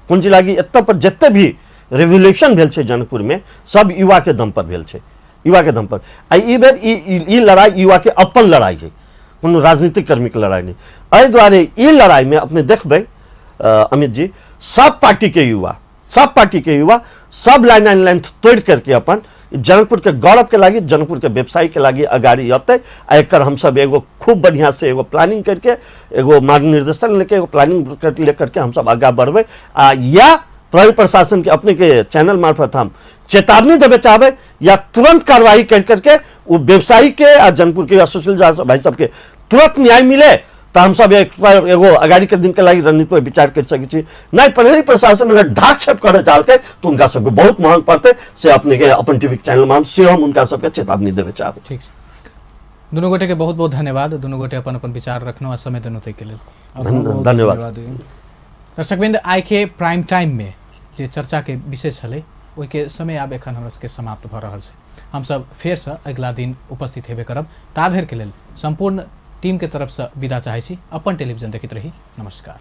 पूंजी लागी एत पर जिते भी रेवोल्यूशन भेल छै जनकपुर में सब युवा के दम पर भेल छै, युवा के दम पर। आई बेर ई लड़ाई युवा के अपन लड़ाई है, कोनो राजनीतिक कर्मी के लड़ाई नहीं। एहि दुआरे ई लड़ाई में अपने देखबै अमित जी, सब पार्टी के युवा सब लाइन एंड लेंथ तोड़ करके अपन जनकपुर के गौरव के लागी, जनकपुर के व्यवसाय के लागी अगाड़ी अतै। एकर हम सब एगो खूब बढ़िया से एगो प्लानिंग करके, एगो मार्ग निर्देशन लेके, एगो प्लानिंग लेकर के हम सब आगे बढ़बै। या प्रहरी प्रशासन के अपने के चैनल मार्फत हम चेतावनी देवे चाहबे, या तुरंत कार्रवाई कर करके वो व्यवसायी के आ जनकपुर के सुशील भाई सबके तुरंत न्याय मिले, तो हम सब एगो अगाड़ी के दिन के लागी रणनीति पर विचार कर सकै छी। नहीं प्रहरी प्रशासन अगर ढाक छेप करे चाहते तो उनका सबके बहुत महंग पड़ते से अपने के अपन टीवी चैनल में से हम उनका सबके चेतावनी देवे चाहते। ठीक है, दोनों गोटे के बहुत बहुत धन्यवाद, दोनों गोटे अपन अपन विचार रखना समय देने के लिए धन्यवाद। दर्शकवृंद, आइ के प्राइम टाइम में जे चर्चा के विषय छलै ओहि के समय आब एखन हमरा सबके समाप्त भ रहल छै। हम सब फेर से अगला दिन उपस्थित हेबे करब। ता धरि के लेल संपूर्ण टीम के तरफ से विदा चाहै छी। अपन टेलीविजन देखैत रही, नमस्कार।